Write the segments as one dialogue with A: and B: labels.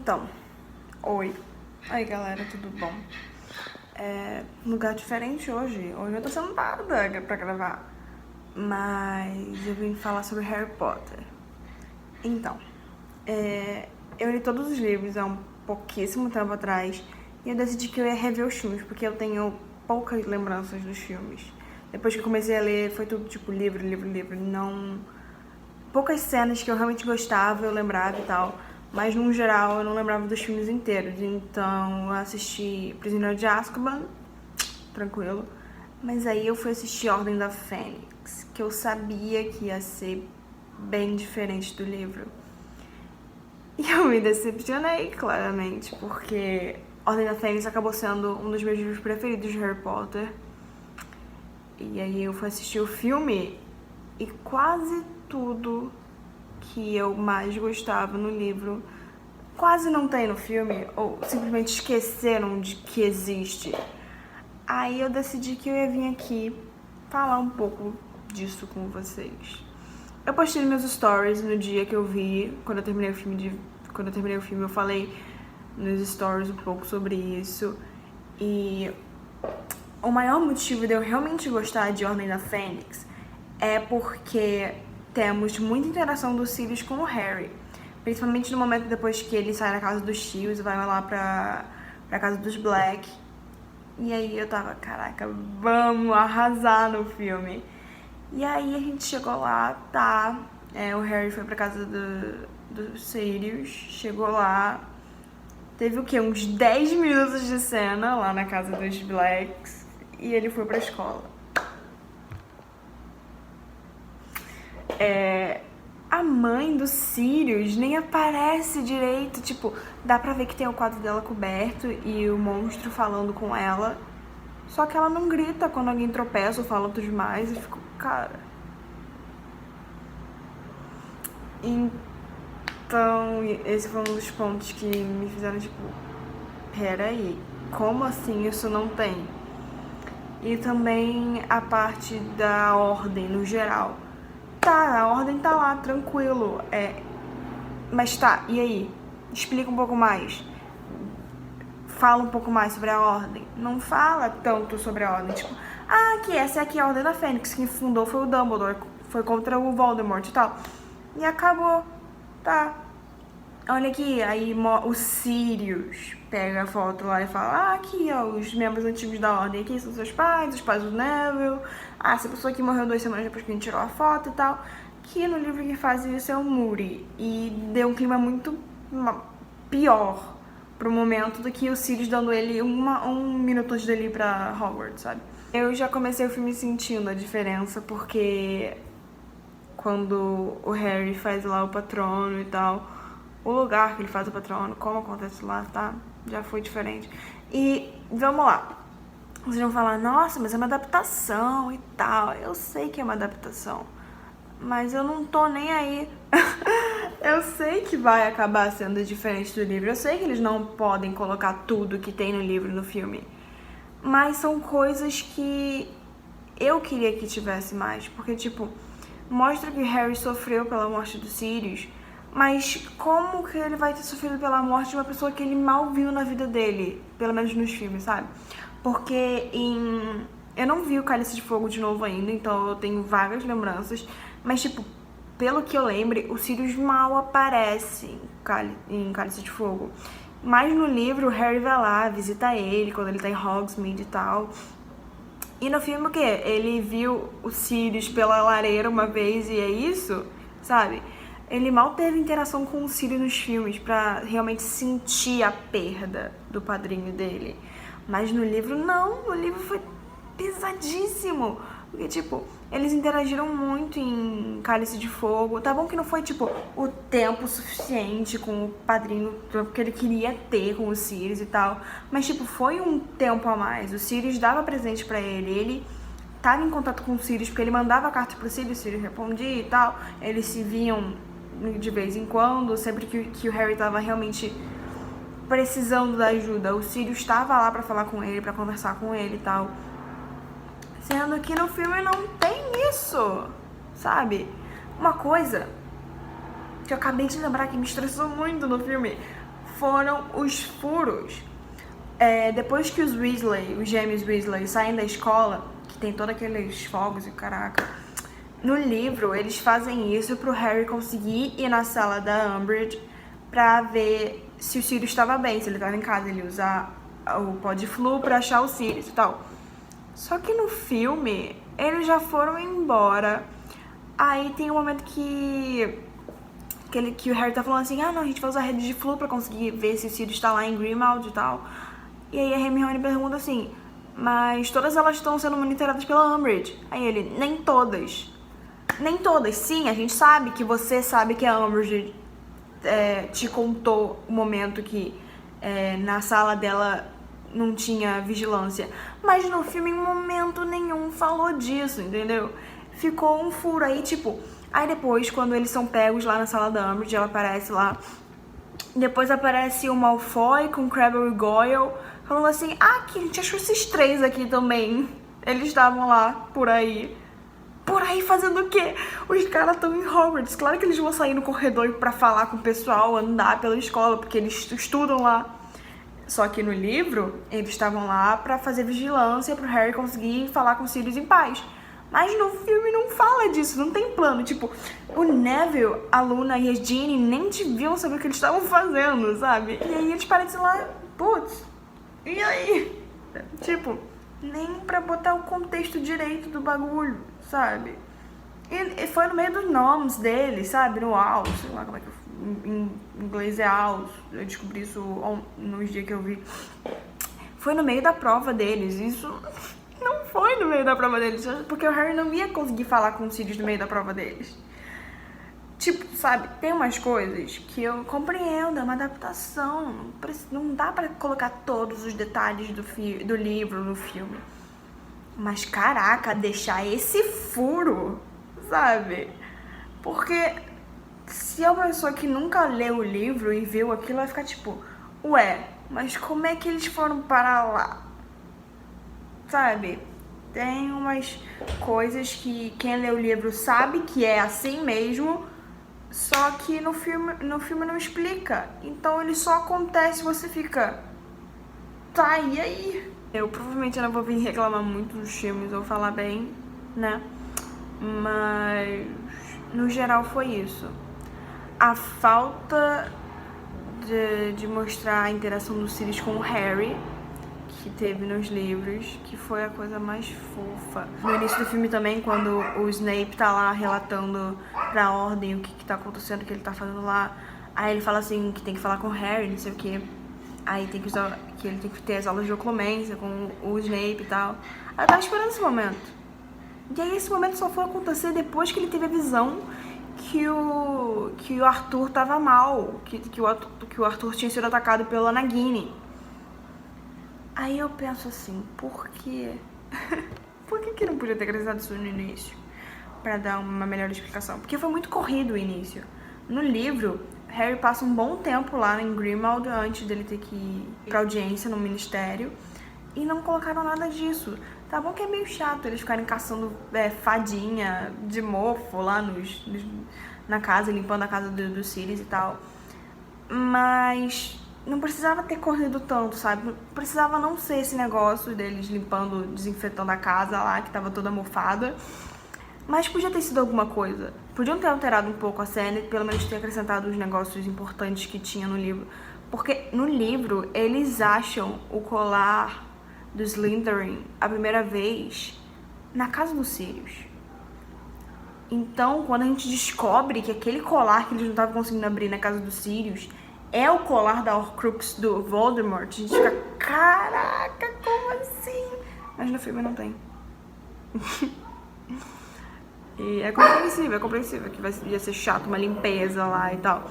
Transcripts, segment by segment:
A: Então, oi. Aí galera, tudo bom? Lugar diferente hoje. Hoje eu tô sentada pra gravar. Mas eu vim falar sobre Harry Potter. Então, eu li todos os livros há um pouquíssimo tempo atrás. E eu decidi que eu ia rever os filmes, porque eu tenho poucas lembranças dos filmes. Depois que eu comecei a ler, foi tudo tipo livro. Não... Poucas cenas que eu realmente gostava, eu lembrava e tal. Mas, no geral, eu não lembrava dos filmes inteiros. Então, eu assisti Prisioneiro de Azkaban, tranquilo. Mas aí eu fui assistir Ordem da Fênix, que eu sabia que ia ser bem diferente do livro. E eu me decepcionei, claramente, porque Ordem da Fênix acabou sendo um dos meus livros preferidos de Harry Potter. E aí eu fui assistir o filme e quase tudo que eu mais gostava no livro quase não tem no filme, ou simplesmente esqueceram de que existe. Aí eu decidi que eu ia vir aqui falar um pouco disso com vocês. Eu postei nos meus stories no dia que eu vi, quando eu terminei o filme, eu falei nos stories um pouco sobre isso. E o maior motivo de eu realmente gostar de Ordem da Fênix é porque temos muita interação do Sirius com o Harry. Principalmente no momento depois que ele sai da casa dos tios e vai lá pra casa dos Black. E aí eu tava, caraca, vamos arrasar no filme. E aí a gente chegou lá, tá? O Harry foi pra casa do Sirius, chegou lá. Teve o quê? Uns 10 minutos de cena lá na casa dos Blacks. E ele foi pra escola. A mãe do Sirius nem aparece direito, tipo, dá pra ver que tem o quadro dela coberto e o monstro falando com ela, só que ela não grita quando alguém tropeça ou fala tudo demais, e fico, cara... Então, esse foi um dos pontos que me fizeram, tipo, peraí, como assim isso não tem? E também a parte da ordem no geral. Tá, a ordem tá lá, tranquilo. Mas tá, e aí? Explica um pouco mais. Fala um pouco mais sobre a ordem. Não fala tanto sobre a ordem. Tipo, que essa aqui é a Ordem da Fênix. Quem fundou foi o Dumbledore. Foi contra o Voldemort e tal. E acabou. Tá. Olha aqui, aí o Sirius pega a foto lá e fala, aqui, ó, os membros antigos da ordem aqui são seus pais, os pais do Neville. Essa pessoa aqui morreu 2 semanas depois que a gente tirou a foto e tal. Que no livro que faz isso é o Moody. E deu um clima muito pior pro momento do que o Sirius dando ele um minuto antes dele ir pra Hogwarts, sabe? Eu já comecei o filme sentindo a diferença, porque quando o Harry faz lá o patrono e tal, o lugar que ele faz o patrono, como acontece lá, tá? Já foi diferente. E vamos lá. Vocês vão falar, nossa, mas é uma adaptação e tal. Eu sei que é uma adaptação, mas eu não tô nem aí. Eu sei que vai acabar sendo diferente do livro. Eu sei que eles não podem colocar tudo que tem no livro no filme. Mas são coisas que eu queria que tivesse mais. Porque, tipo, mostra que o Harry sofreu pela morte do Sirius. Mas como que ele vai ter sofrido pela morte de uma pessoa que ele mal viu na vida dele? Pelo menos nos filmes, sabe? Porque eu não vi o Cálice de Fogo de novo ainda, então eu tenho vagas lembranças. Mas, tipo, pelo que eu lembre, o Sirius mal aparece em Cálice de Fogo. Mas no livro, o Harry vai lá, visita ele quando ele tá em Hogsmeade e tal. E no filme o quê? Ele viu o Sirius pela lareira uma vez e é isso, sabe? Ele mal teve interação com o Sirius nos filmes pra realmente sentir a perda do padrinho dele. Mas no livro, não. No livro foi pesadíssimo. Porque, tipo, eles interagiram muito em Cálice de Fogo. Tá bom que não foi, tipo, o tempo suficiente com o padrinho que ele queria ter com o Sirius e tal. Mas, tipo, foi um tempo a mais. O Sirius dava presente pra ele. Ele tava em contato com o Sirius, porque ele mandava carta pro Sirius, o Sirius respondia e tal. Eles se viam de vez em quando, sempre que o Harry tava realmente precisando da ajuda, o Sirius estava lá pra falar com ele, pra conversar com ele e tal. Sendo que no filme não tem isso, sabe? Uma coisa que eu acabei de lembrar que me estressou muito no filme foram os furos. Depois que os gêmeos Weasley, saem da escola, que tem todos aqueles fogos e caraca, no livro eles fazem isso pro Harry conseguir ir na sala da Umbridge pra ver se o Sirius estava bem, se ele estava em casa, ele usa o pó de flu pra achar o Sirius e tal. Só que no filme, eles já foram embora. Aí tem um momento que o Harry tá falando assim, não, a gente vai usar a rede de flu pra conseguir ver se o Sirius tá lá em Grimmauld e tal. E aí a Hermione pergunta assim, mas todas elas estão sendo monitoradas pela Umbridge. Aí ele, nem todas. Nem todas, sim, a gente sabe que você sabe que a Umbridge te contou o momento que na sala dela não tinha vigilância. Mas no filme em momento nenhum falou disso, entendeu? Ficou um furo aí, tipo... Aí depois, quando eles são pegos lá na sala da Umbridge, ela aparece lá. Depois aparece o Malfoy com o Crabbe e Goyle, falando assim, que a gente achou esses 3 aqui também. Eles estavam lá, por aí. Por aí fazendo o quê? Os caras estão em Hogwarts. Claro que eles vão sair no corredor pra falar com o pessoal, andar pela escola, porque eles estudam lá. Só que no livro, eles estavam lá pra fazer vigilância, pro Harry conseguir falar com o Sirius em paz. Mas no filme não fala disso, não tem plano. Tipo, o Neville, a Luna e a Ginny nem deviam saber o que eles estavam fazendo, sabe? E aí eles parecem lá, putz, e aí? Tipo, nem pra botar o contexto direito do bagulho, sabe? E foi no meio dos nomes deles, sabe? No House, sei lá como é que em inglês é House. Eu descobri isso nos dias que eu vi. Foi no meio da prova deles, isso... Não foi no meio da prova deles, porque o Harry não ia conseguir falar com o Sirius no meio da prova deles. Tipo, sabe, tem umas coisas que eu compreendo, é uma adaptação, não dá pra colocar todos os detalhes do livro no filme. Mas, caraca, deixar esse furo, sabe? Porque se é uma pessoa que nunca leu o livro e viu aquilo, vai ficar tipo, ué, mas como é que eles foram parar lá? Sabe? Tem umas coisas que quem lê o livro sabe que é assim mesmo, só que no filme não explica. Então ele só acontece e você fica... Tá, e aí? Eu provavelmente não vou vir reclamar muito dos filmes ou falar bem, né? Mas no geral foi isso. A falta de mostrar a interação do Sirius com o Harry, que teve nos livros, que foi a coisa mais fofa. No início do filme também, quando o Snape tá lá relatando pra Ordem o que tá acontecendo, o que ele tá fazendo lá, aí ele fala assim, que tem que falar com o Harry, não sei o que, aí tem que usar, que ele tem que ter as aulas de oclumência com o Snape e tal. Aí eu tava esperando esse momento. E aí esse momento só foi acontecer depois que ele teve a visão que o Arthur tava mal, que o Arthur tinha sido atacado pela Nagini. Aí eu penso assim, por quê? Por que não podia ter acrescentado isso no início? Pra dar uma melhor explicação. Porque foi muito corrido o início. No livro, Harry passa um bom tempo lá em Grimmauld antes dele ter que ir pra audiência no ministério. E não colocaram nada disso. Tá bom que é meio chato eles ficarem caçando fadinha de mofo lá na casa, limpando a casa do Sirius e tal. Mas... não precisava ter corrido tanto, sabe? Não precisava não ser esse negócio deles limpando, desinfetando a casa lá, que tava toda mofada. Mas podia ter sido alguma coisa. Podiam ter alterado um pouco a cena e pelo menos ter acrescentado os negócios importantes que tinha no livro. Porque no livro, eles acham o colar do Slytherin a primeira vez na casa do Sirius. Então, quando a gente descobre que aquele colar que eles não estavam conseguindo abrir na casa do Sirius é o colar da Horcrux do Voldemort, a gente fica, caraca, como assim? Mas no filme não tem. E é compreensível que ia ser chato uma limpeza lá e tal.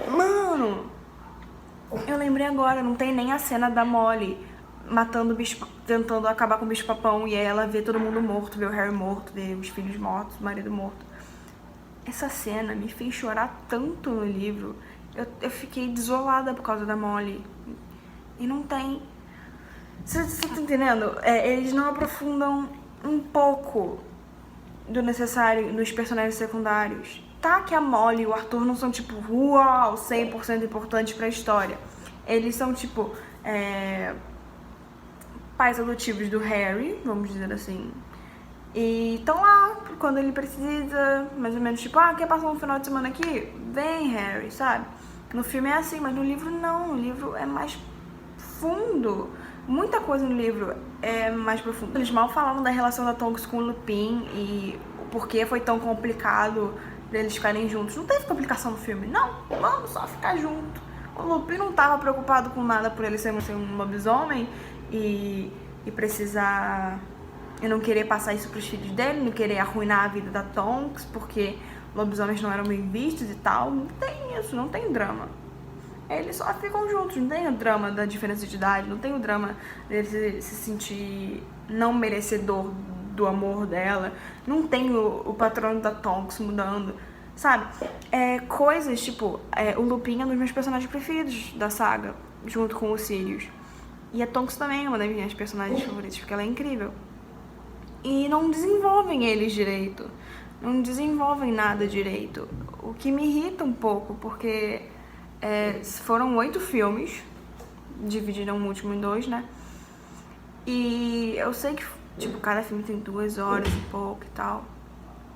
A: Mano, eu lembrei agora, não tem nem a cena da Molly matando o bicho, tentando acabar com o bicho-papão, e aí ela vê todo mundo morto, vê o Harry morto, vê os filhos mortos, o marido morto. Essa cena me fez chorar tanto no livro. Eu fiquei desolada por causa da Molly. E não tem... Você tá entendendo? Eles não aprofundam um pouco do necessário nos personagens secundários. Tá que a Molly e o Arthur não são tipo, uau, 100% importantes pra história. Eles são, tipo, pais adotivos do Harry, vamos dizer assim. E estão lá quando ele precisa, mais ou menos, tipo, quer passar um final de semana aqui? Vem, Harry, sabe? No filme é assim, mas no livro não. No livro é mais fundo. Muita coisa no livro é mais profundo. Eles mal falaram da relação da Tonks com o Lupin e o porquê foi tão complicado pra eles ficarem juntos. Não teve complicação no filme, não. Vamos só ficar junto. O Lupin não tava preocupado com nada por ele ser um lobisomem e precisar... E não querer passar isso pros filhos dele, não querer arruinar a vida da Tonks, porque lobisomens não eram bem vistos e tal. Não tem isso, não tem drama. Eles só ficam juntos, não tem o drama da diferença de idade, não tem o drama dele se sentir não merecedor do amor dela, não tem o patrono da Tonks mudando, sabe? Coisas tipo, o Lupin é um dos meus personagens preferidos da saga, junto com o Sirius. E a Tonks também é uma das minhas personagens favoritas, porque ela é incrível. E não desenvolvem eles direito, não desenvolvem nada direito, o que me irrita um pouco, porque foram 8 filmes, dividiram o último em 2, né? E eu sei que, tipo, cada filme tem 2 horas e pouco e tal,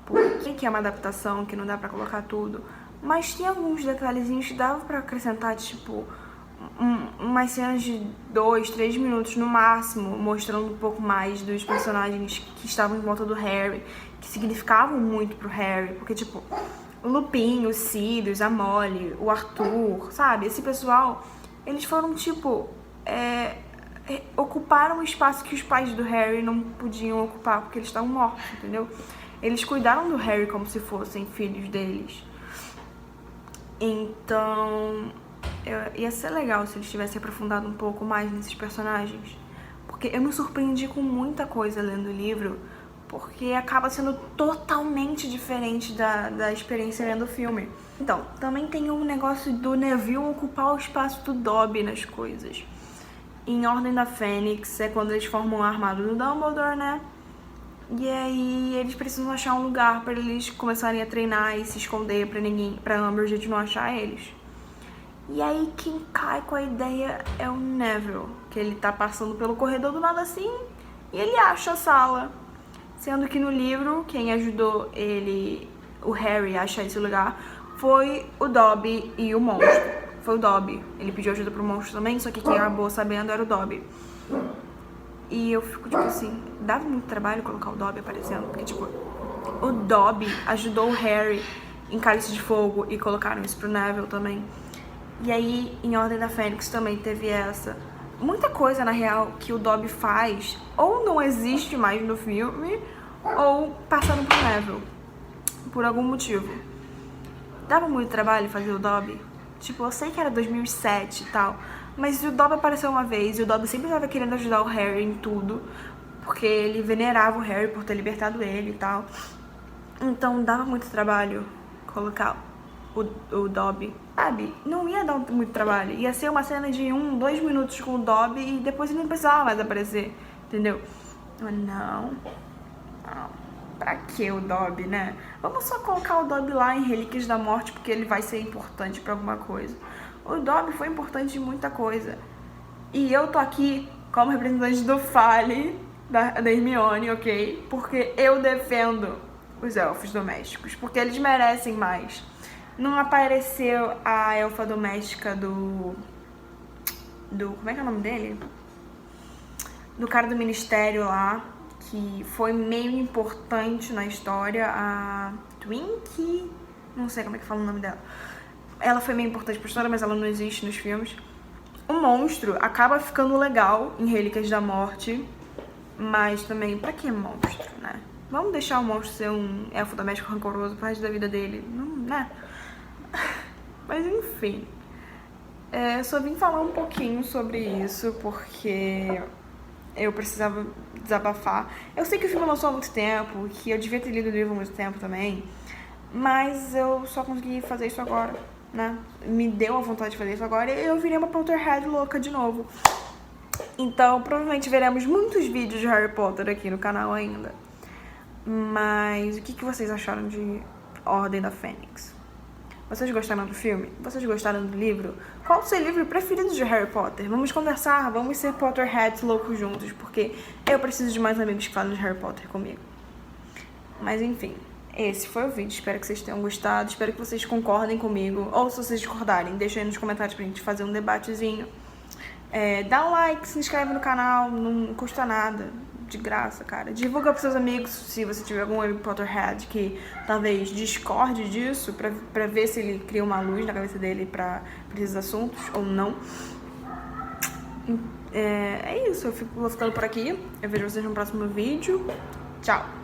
A: porque é uma adaptação, que não dá pra colocar tudo, mas tem alguns detalhezinhos que dava pra acrescentar, tipo, umas cenas de 2, 3 minutos no máximo, mostrando um pouco mais dos personagens que estavam em volta do Harry, que significavam muito pro Harry, porque, tipo, o Lupin, o Sirius, a Molly, o Arthur, sabe? Esse pessoal, eles foram, tipo, ocuparam o espaço que os pais do Harry não podiam ocupar, porque eles estavam mortos, entendeu? Eles cuidaram do Harry como se fossem filhos deles. Então... ia ser legal se eles tivessem aprofundado um pouco mais nesses personagens, porque eu me surpreendi com muita coisa lendo o livro, porque acaba sendo totalmente diferente da experiência lendo o filme. Então, também tem um negócio do Neville ocupar o espaço do Dobby nas coisas. Em Ordem da Fênix é quando eles formam o armário do Dumbledore, né? E aí eles precisam achar um lugar pra eles começarem a treinar e se esconder pra Umbridge não achar eles. E aí quem cai com a ideia é o Neville, que ele tá passando pelo corredor do nada assim e ele acha a sala. Sendo que no livro, quem ajudou o Harry a achar esse lugar, foi o Dobby e o monstro. Foi o Dobby. Ele pediu ajuda pro monstro também, só que quem acabou sabendo era o Dobby. E eu fico tipo assim, dava muito trabalho colocar o Dobby aparecendo, porque tipo, o Dobby ajudou o Harry em Cálice de Fogo e colocaram isso pro Neville também. E aí, em Ordem da Fênix também teve essa. Muita coisa, na real, que o Dobby faz ou não existe mais no filme, ou passaram pro Neville, por algum motivo. Dava muito trabalho fazer o Dobby. Tipo, eu sei que era 2007 e tal, mas o Dobby apareceu uma vez e o Dobby sempre estava querendo ajudar o Harry em tudo, porque ele venerava o Harry por ter libertado ele e tal. Então dava muito trabalho colocar o Dobby, sabe? Não ia dar muito trabalho. Ia ser uma cena de 1, 2 minutos com o Dobby e depois ele não precisava mais aparecer, entendeu? Mas não. Pra que o Dobby, né? Vamos só colocar o Dobby lá em Relíquias da Morte porque ele vai ser importante pra alguma coisa. O Dobby foi importante em muita coisa. E eu tô aqui como representante do Fale, da Hermione, ok? Porque eu defendo os elfos domésticos, porque eles merecem mais. Não apareceu a elfa doméstica do... Como é que é o nome dele? Do cara do ministério lá, que foi meio importante na história, a Twinkie, não sei como é que fala o nome dela. Ela foi meio importante pra história, mas ela não existe nos filmes. O monstro acaba ficando legal em Relíquias da Morte, mas também, pra que monstro, né? Vamos deixar o monstro ser um elfo doméstico rancoroso pro resto da vida dele, não, né? Mas enfim, só vim falar um pouquinho sobre isso, porque eu precisava desabafar. Eu sei que o filme lançou há muito tempo, que eu devia ter lido o livro há muito tempo também, mas eu só consegui fazer isso agora, né? Me deu a vontade de fazer isso agora e eu virei uma Potterhead louca de novo. Então, provavelmente veremos muitos vídeos de Harry Potter aqui no canal ainda. Mas o que vocês acharam de Ordem da Fênix? Vocês gostaram do filme? Vocês gostaram do livro? qual o seu livro preferido de Harry Potter. Vamos conversar, vamos ser Potterheads loucos juntos, porque eu preciso de mais amigos que falam de Harry Potter comigo. Mas enfim, esse foi o vídeo, espero que vocês tenham gostado, espero que vocês concordem comigo, ou se vocês discordarem, deixem aí nos comentários pra gente fazer um debatezinho. Dá um like, se inscreve no canal, não custa nada, de graça, cara. Divulga pros seus amigos, se você tiver algum amigo Potterhead que talvez discorde disso, pra ver se ele cria uma luz na cabeça dele pra esses assuntos, ou não. É isso, vou ficando por aqui, eu vejo vocês no próximo vídeo. Tchau!